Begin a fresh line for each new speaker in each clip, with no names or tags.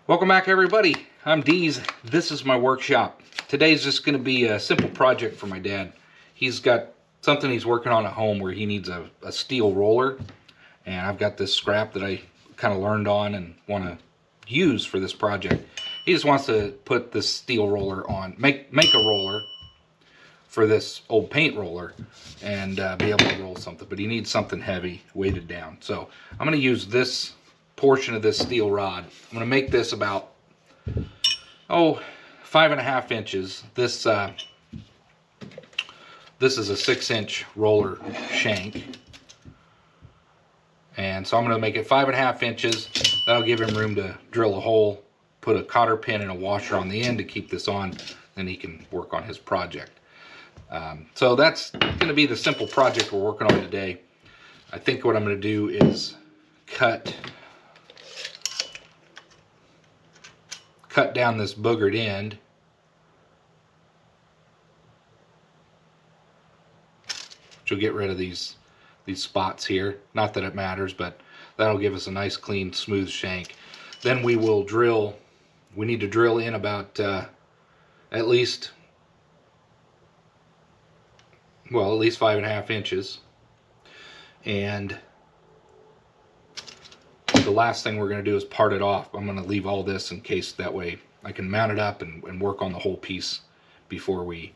Welcome back, everybody. I'm Deez. This is my workshop. Today's just going to be a simple project for my dad. He's got something he's working on at home where he needs a steel roller, and I've got this scrap that I kind of learned on and want to use for this project. He just wants to put this steel roller on, make a roller for this old paint roller and be able to roll something, but he needs something heavy weighted down. So I'm going to use this portion of this steel rod. I'm going to make this about 5.5 inches. This is a 6-inch roller shank, and so I'm going to make it 5.5 inches. That'll give him room to drill a hole, put a cotter pin and a washer on the end to keep this on, and he can work on his project. So that's going to be the simple project we're working on today. I think what I'm going to do is cut down this boogered end, which will get rid of these spots here. Not that it matters, but that'll give us a nice, clean, smooth shank. Then we will drill. We need to drill in about at least 5.5 inches. And the last thing we're going to do is part it off. I'm going to leave all this in case, that way I can mount it up and work on the whole piece before we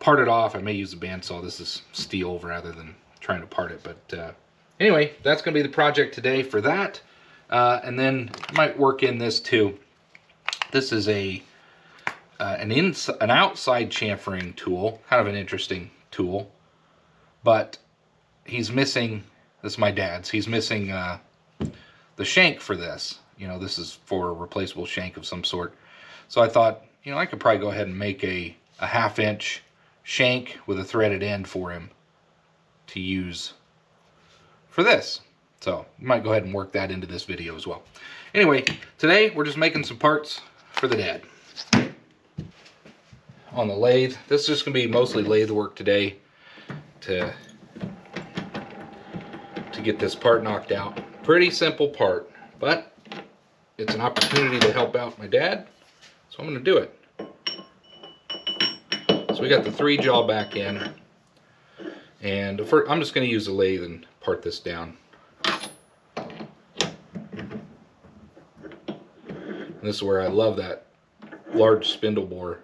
part it off. I may use a bandsaw. This is steel rather than trying to part it. But anyway, that's going to be the project today for that. And then I might work in this too. This is an outside chamfering tool, kind of an interesting tool, but he's missing. This is my dad's. He's missing the shank for this. You know, this is for a replaceable shank of some sort. So I thought, you know, I could probably go ahead and make a 1/2-inch shank with a threaded end for him to use for this. So you might go ahead and work that into this video as well. Anyway, today we're just making some parts for the dad on the lathe. This is just going to be mostly lathe work today to get this part knocked out. Pretty simple part, but it's an opportunity to help out my dad, so I'm going to do it. So we got the 3-jaw back in, and first, I'm just going to use the lathe and part this down. And this is where I love that large spindle bore.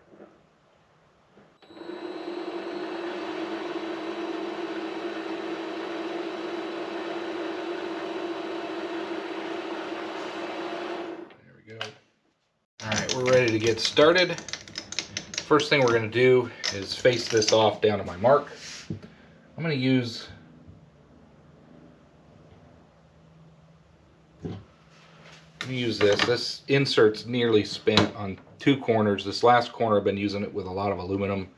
We're ready to get started. First thing we're going to do is face this off down to my mark. I'm going to use this. This insert's nearly spent on 2 corners. This last corner I've been using it with a lot of aluminum,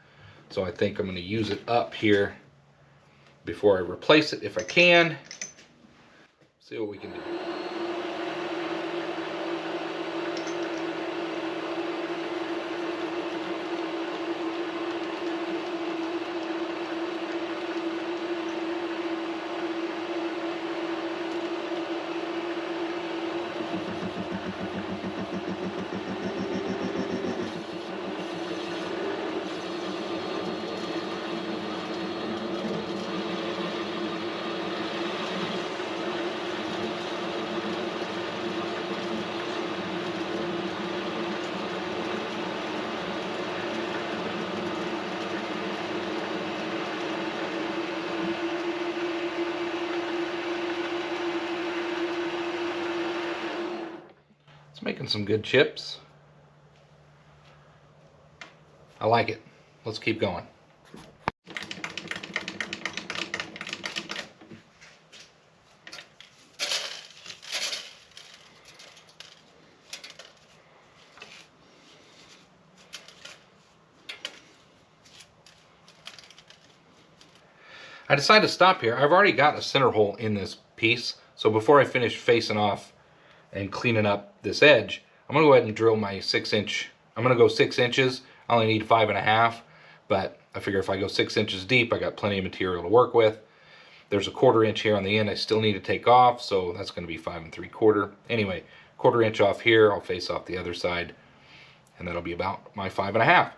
so I think I'm going to use it up here before I replace it if I can. See what we can do. It's making some good chips. I like it. Let's keep going. I decided to stop here. I've already got a center hole in this piece, so before I finish facing off and cleaning up this edge, I'm going to go ahead and drill my 6-inch. I'm going to go 6 inches. I only need 5.5, but I figure if I go 6 inches deep, I got plenty of material to work with. There's a 1/4 inch here on the end I still need to take off, so that's going to be 5 3/4. Anyway, 1/4 inch off here. I'll face off the other side, and that'll be about my 5.5.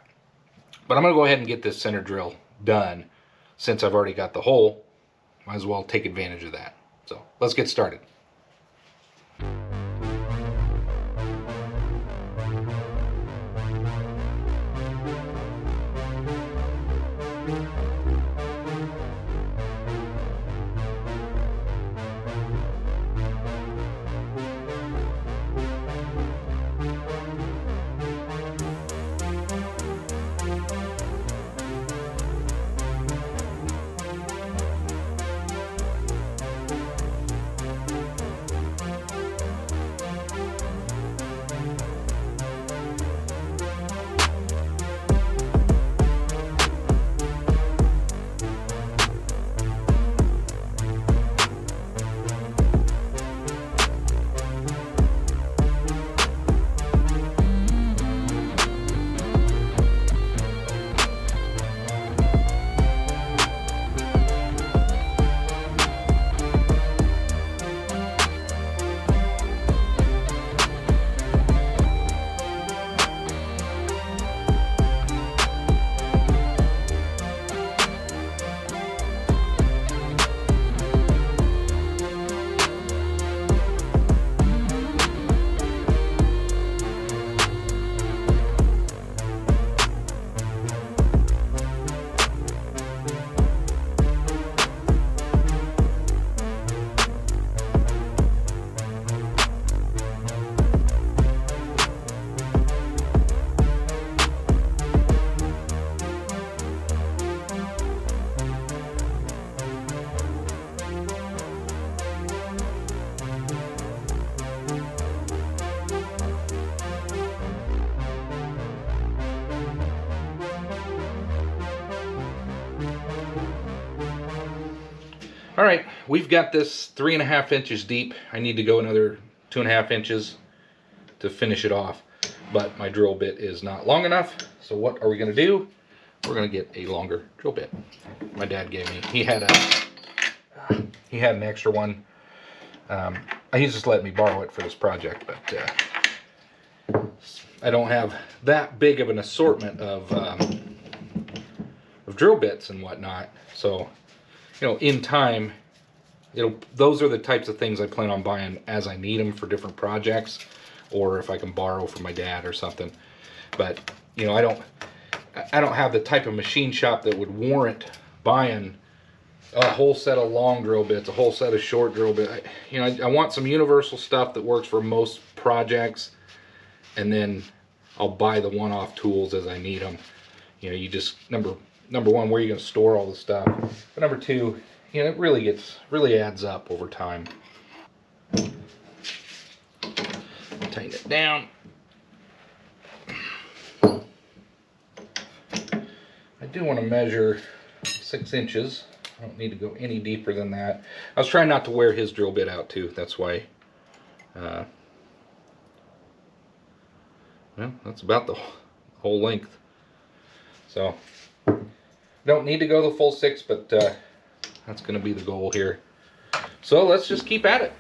But I'm going to go ahead and get this center drill done. Since I've already got the hole, might as well take advantage of that. So let's get started. All right, we've got this 3.5 inches deep. I need to go another 2.5 inches to finish it off, but my drill bit is not long enough. So what are we going to do? We're going to get a longer drill bit. My dad gave me. He had an extra one. He's just letting me borrow it for this project, but I don't have that big of an assortment of drill bits and whatnot. So, you know, in time, those are the types of things I plan on buying as I need them for different projects, or if I can borrow from my dad or something. But, you know, I don't have the type of machine shop that would warrant buying a whole set of long drill bits, a whole set of short drill bits. I want some universal stuff that works for most projects, and then I'll buy the one-off tools as I need them. You know, you just number one, where are you going to store all the stuff? But number two, you know, it really adds up over time. Tighten it down. I do want to measure 6 inches. I don't need to go any deeper than that. I was trying not to wear his drill bit out too. That's why. Well, that's about the whole length. So, don't need to go the full 6, but that's going to be the goal here. So let's just keep at it.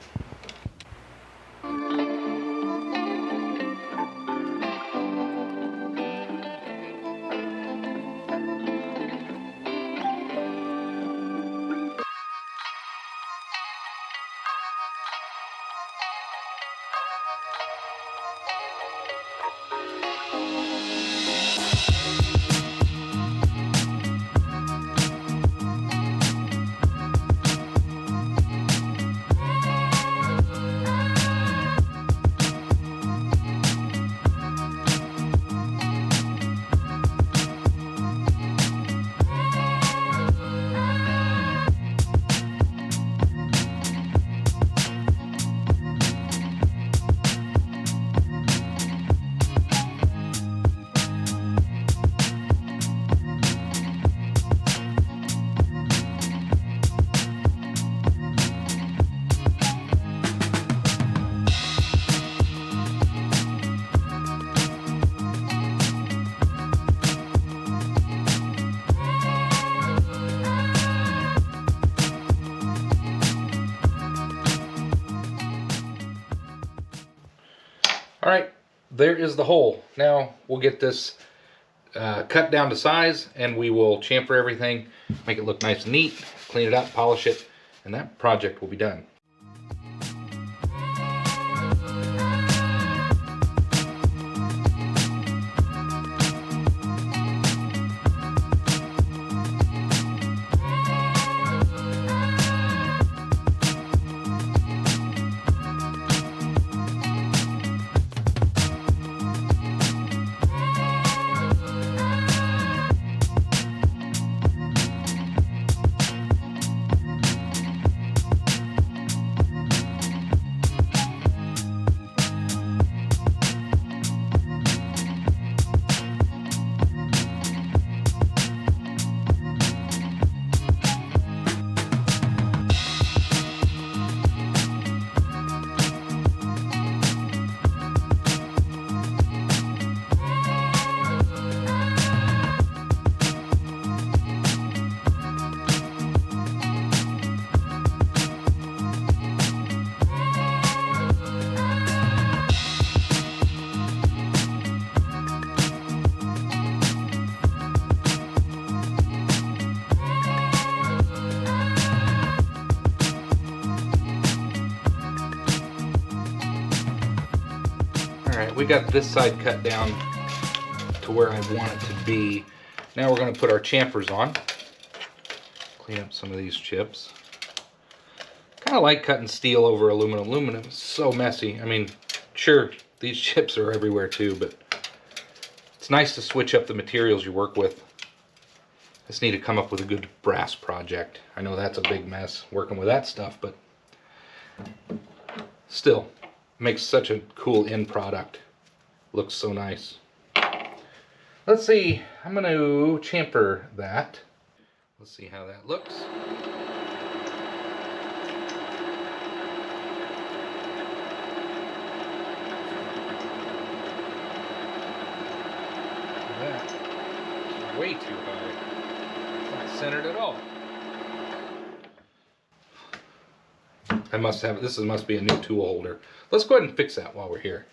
All right, there is the hole. Now we'll get this cut down to size, and we will chamfer everything, make it look nice and neat, clean it up, polish it, and that project will be done. Alright, we got this side cut down to where I want it to be. Now we're going to put our chamfers on. Clean up some of these chips. Kind of like cutting steel over aluminum. Aluminum is so messy. I mean, sure, these chips are everywhere too, but it's nice to switch up the materials you work with. Just need to come up with a good brass project. I know that's a big mess working with that stuff, but still. Makes such a cool end product. Looks so nice. Let's see, I'm going to chamfer that. Let's see how that looks. That's way too high. It's not centered at all. I must have, this must be a new tool holder. Let's go ahead and fix that while we're here.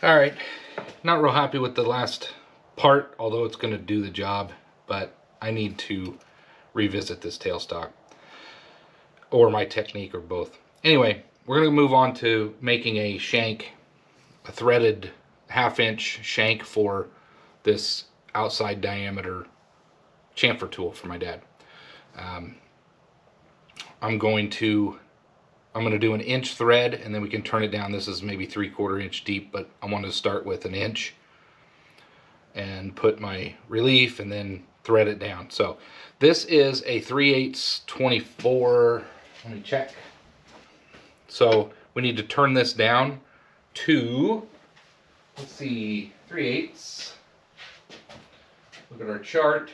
All right, not real happy with the last part, although it's going to do the job, but I need to revisit this tailstock or my technique or both. Anyway, we're going to move on to making a shank, a threaded 1/2 inch shank for this outside diameter chamfer tool for my dad. I'm going to do an inch thread, and then we can turn it down. This is maybe 3/4 inch deep, but I want to start with an inch and put my relief and then thread it down. So this is a 3/8 24, let me check. So we need to turn this down to, let's see, 3/8. Look at our chart.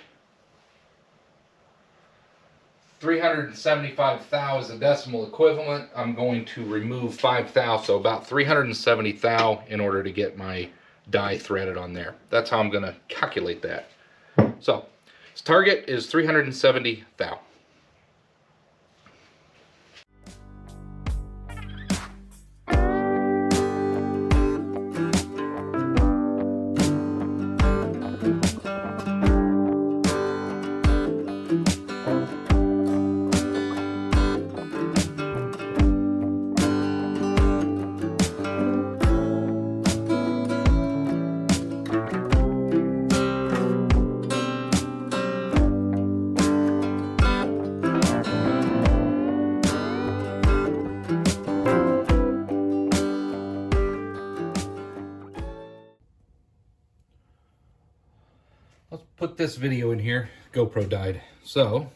375 thou is the decimal equivalent. I'm going to remove 5 thou, so about 370 thou in order to get my die threaded on there. That's how I'm going to calculate that. So its target is 370 thou. Let's put this video in here. GoPro died, so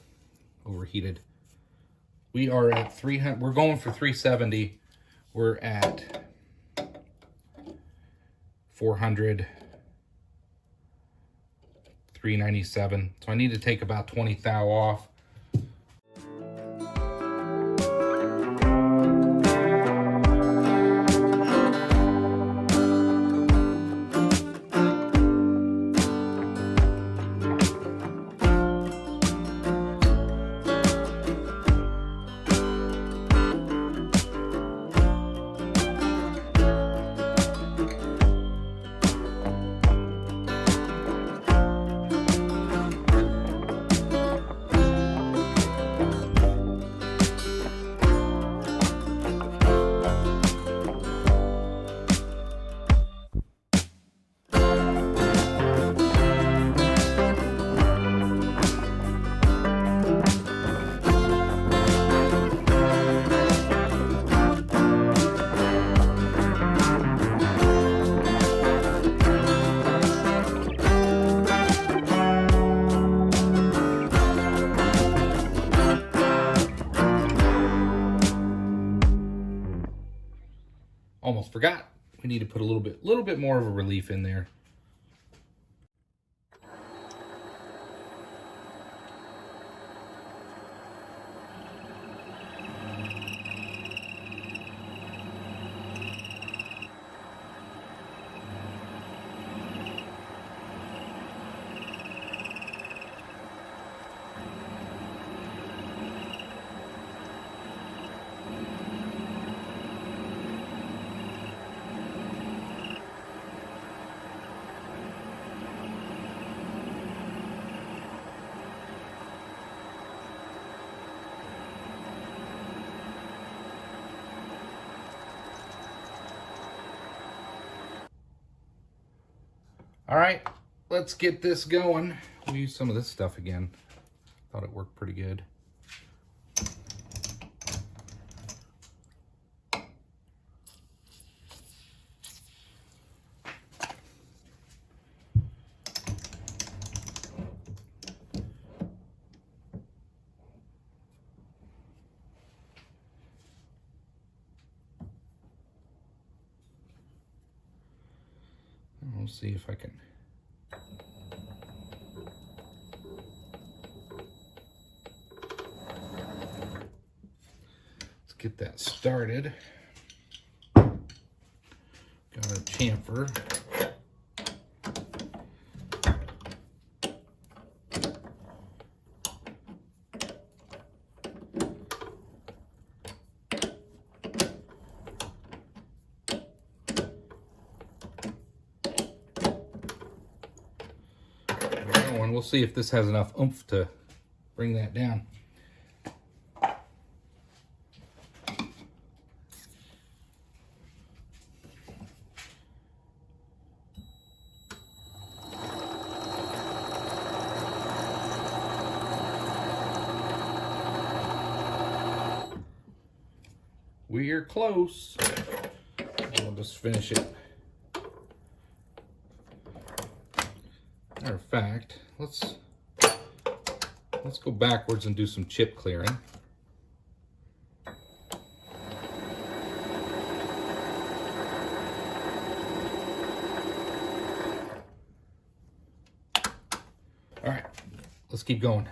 overheated. We are at 300. We're going for 370. We're at 400, 397. So I need to take about 20 thou off. almost forgot. We need to put a little bit more of a relief in there. All right, let's get this going. We'll use some of this stuff again. Thought it worked pretty good. We'll see if I can. Let's get that started. Got our chamfer. And we'll see if this has enough oomph to bring that down. We're close. We'll just finish it. Matter of fact, let's go backwards and do some chip clearing. All right, let's keep going.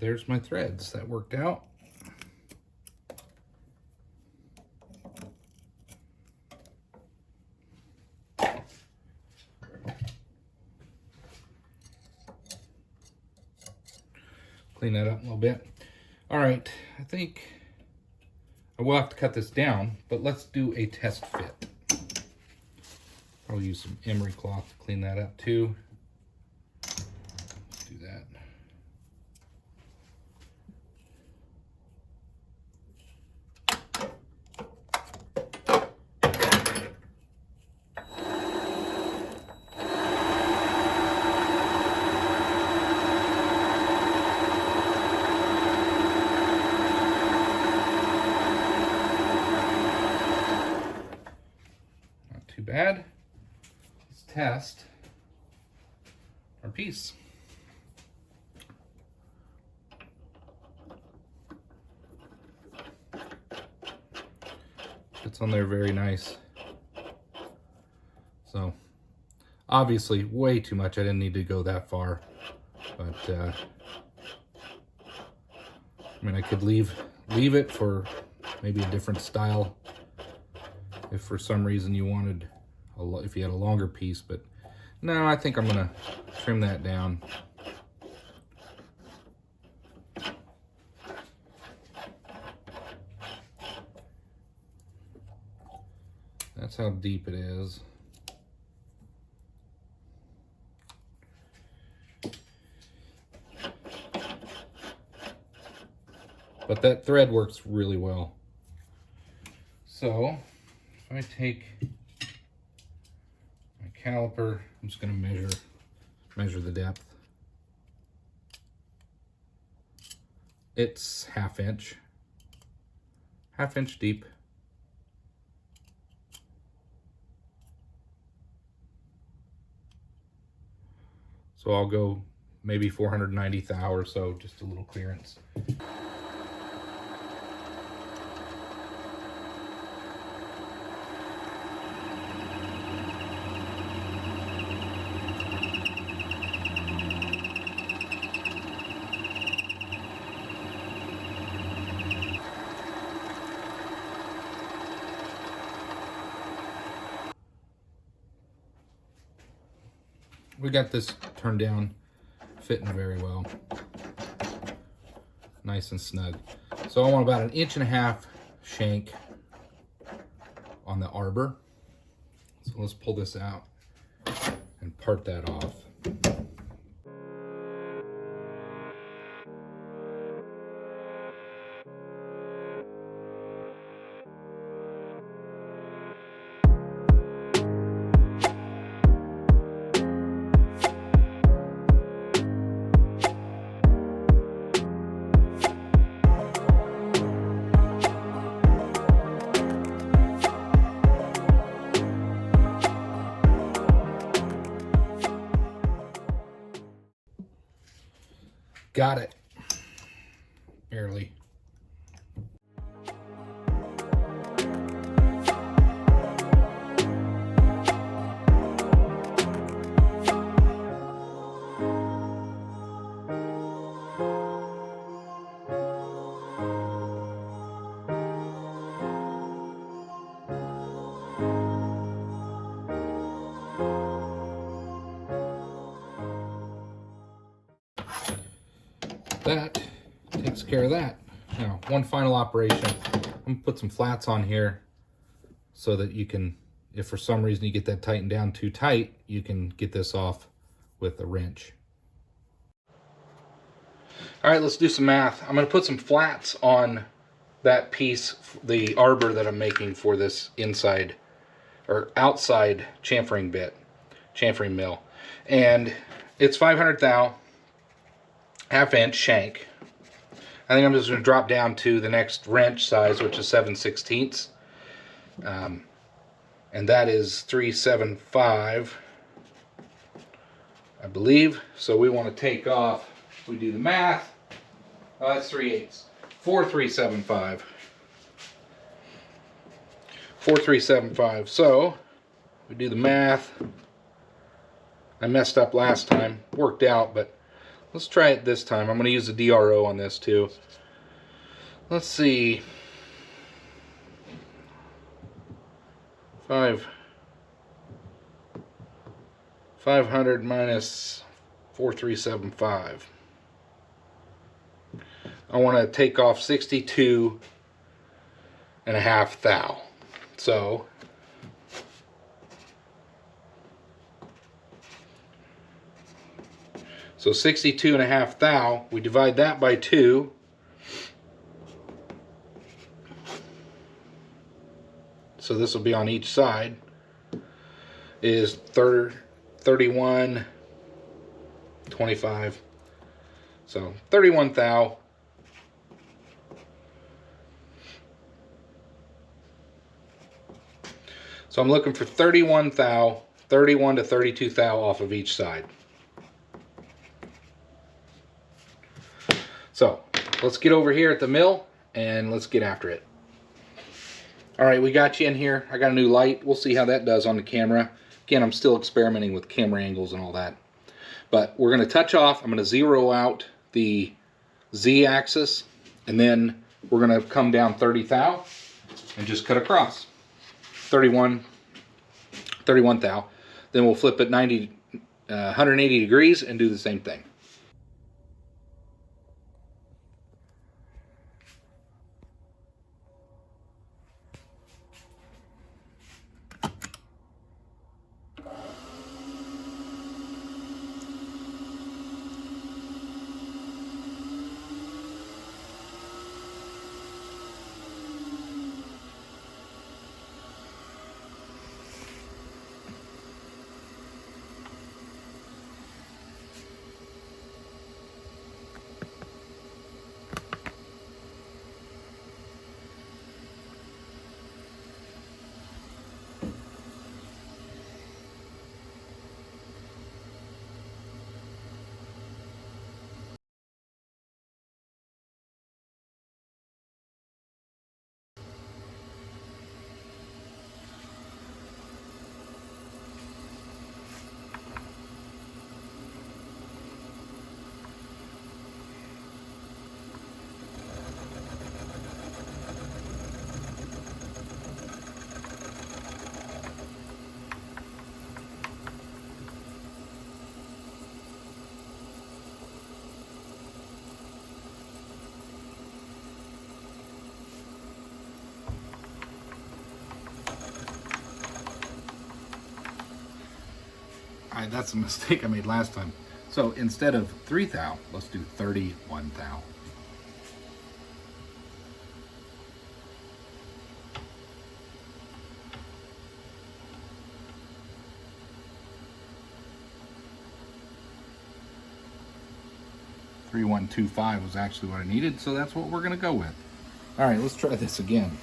There's my threads. That worked out. Clean that up a little bit. All right, I think I will have to cut this down, but let's do a test fit. I'll use some emery cloth to clean that up too. Let's do that. Too bad. Let's test our piece. Fits on there very nice. So obviously way too much. I didn't need to go that far, but I mean, I could leave it for maybe a different style if for some reason you wanted, if you had a longer piece, but no, I think I'm gonna trim that down. That's how deep it is. But that thread works really well. So if I take my caliper, I'm just going to measure the depth. It's half inch deep. So I'll go maybe 490 thou or so, just a little clearance. We got this turned down, fitting very well. Nice and snug. So I want about 1.5 inch shank on the arbor. So let's pull this out and part that off. Got it. Barely. That takes care of that. Now, one final operation. I'm gonna put some flats on here so that you can, if for some reason you get that tightened down too tight, you can get this off with a wrench. All right, let's do some math. I'm gonna put some flats on that piece, the arbor that I'm making for this inside or outside chamfering mill. And it's 500 thou. 1/2 inch shank. I think I'm just going to drop down to the next wrench size, which is 7/16. And that is 375, I believe. So we want to take off, if we do the math, that's 3/8. 4375. 4375. So we do the math. I messed up last time, worked out, but let's try it this time. I'm going to use the DRO on this too. Let's see. 500 minus 4375. I want to take off 62.5 thou. So So 62.5 thou, we divide that by 2. So this will be on each side, is 31.25. So 31 thou. So I'm looking for 31 thou, 31 to 32 thou off of each side. So let's get over here at the mill and let's get after it. All right, we got you in here. I got a new light. We'll see how that does on the camera. Again, I'm still experimenting with camera angles and all that. But we're going to touch off. I'm going to zero out the Z-axis, and then we're going to come down 30 thou and just cut across. 31 thou. Then we'll flip it 180 degrees and do the same thing. right, that's a mistake I made last time. So instead of 3 thou, let's do 31 thou. .3125 was actually what I needed, so that's what we're going to go with. All right, let's try this again.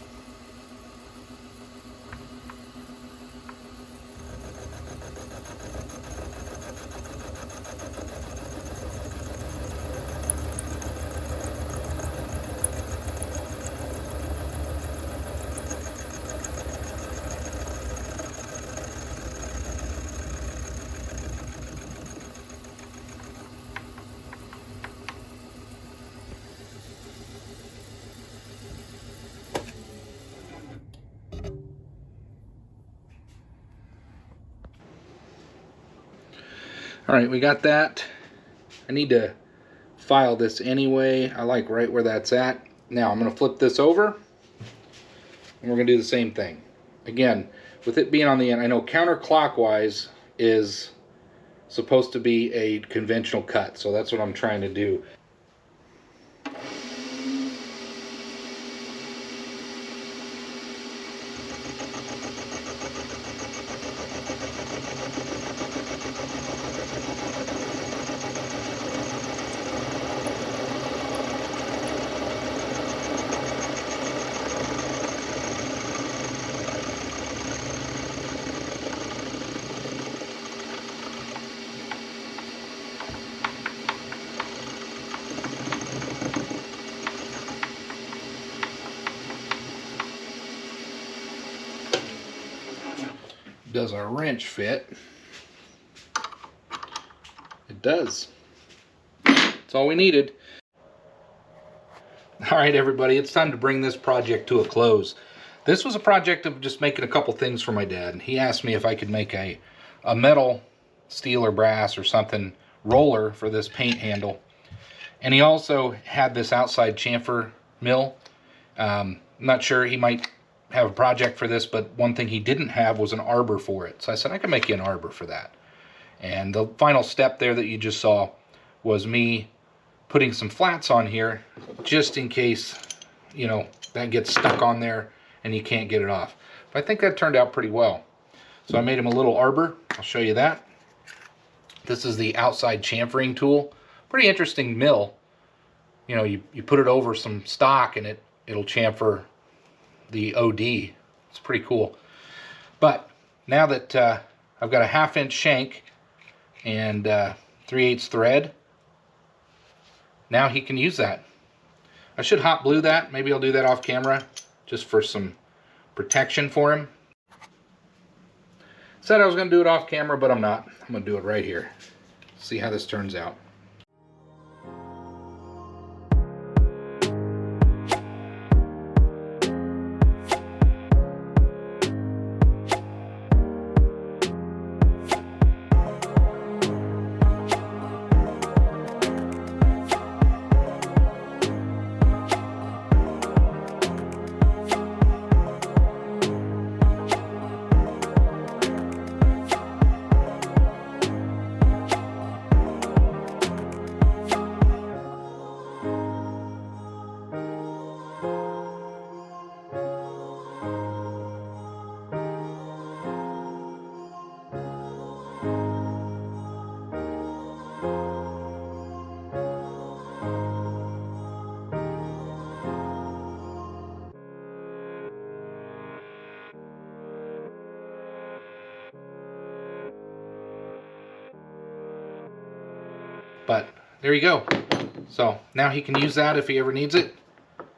All right, we got that. I need to file this anyway. I like right where that's at. Now I'm going to flip this over, and we're going to do the same thing. Again, with it being on the end, I know counterclockwise is supposed to be a conventional cut, so that's what I'm trying to do. Does our wrench fit? It does. That's all we needed. All right, everybody, it's time to bring this project to a close. This was a project of just making a couple things for my dad. He asked me if I could make a metal, steel or brass or something roller for this paint handle. And he also had this outside chamfer mill. I'm not sure, he might have a project for this, but one thing he didn't have was an arbor for it. So I said, I can make you an arbor for that. And the final step there that you just saw was me putting some flats on here, just in case, you know, that gets stuck on there and you can't get it off. But I think that turned out pretty well. So I made him a little arbor. I'll show you that. This is the outside chamfering tool. Pretty interesting mill. You know, you put it over some stock and it'll chamfer the OD. It's pretty cool. But now that I've got a 1/2 inch shank and 3/8 thread, now he can use that. I should hot glue that. Maybe I'll do that off camera just for some protection for him. Said I was going to do it off camera, but I'm not. I'm going to do it right here. See how this turns out. But there you go. So now he can use that if he ever needs it.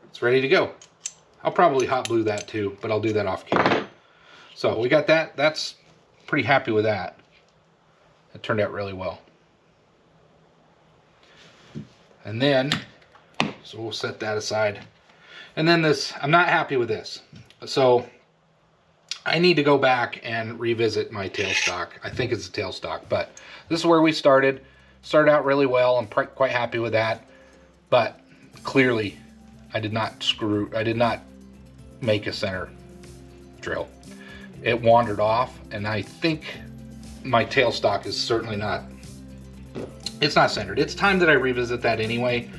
It's ready to go. I'll probably hot glue that too, but I'll do that off camera. So we got that. That's pretty happy with that. It turned out really well. And then, so we'll set that aside. And then this, I'm not happy with this. So I need to go back and revisit my tailstock. I think it's a tailstock, but this is where we started. Started out really well. I'm quite happy with that. But clearly, I did not make a center drill. It wandered off, and I think my tailstock is certainly not, it's not centered. It's time that I revisit that anyway.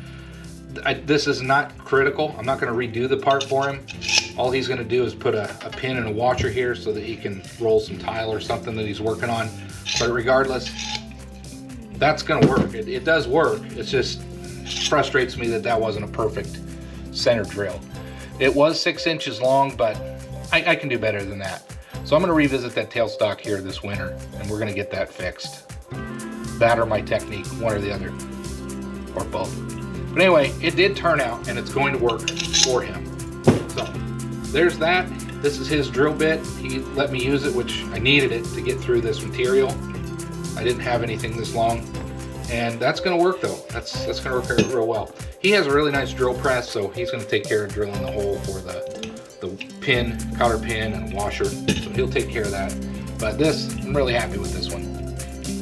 This is not critical. I'm not going to redo the part for him. All he's going to do is put a pin and a washer here so that he can roll some tile or something that he's working on. But regardless, that's going to work. It does work. It just frustrates me that that wasn't a perfect center drill. It was 6 inches long, but I can do better than that. So I'm going to revisit that tailstock here this winter, and we're going to get that fixed. That or my technique, one or the other, or both. But anyway, it did turn out, and it's going to work for him. So there's that. This is his drill bit. He let me use it, which I needed it to get through this material. I didn't have anything this long, and that's going to work though. That's going to work real well. He has a really nice drill press, so he's going to take care of drilling the hole for the pin, cotter pin, and washer. So he'll take care of that. But this, I'm really happy with this one.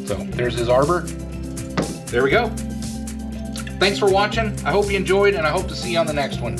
So there's his Arbor. There we go. Thanks for watching. I hope you enjoyed, and I hope to see you on the next one.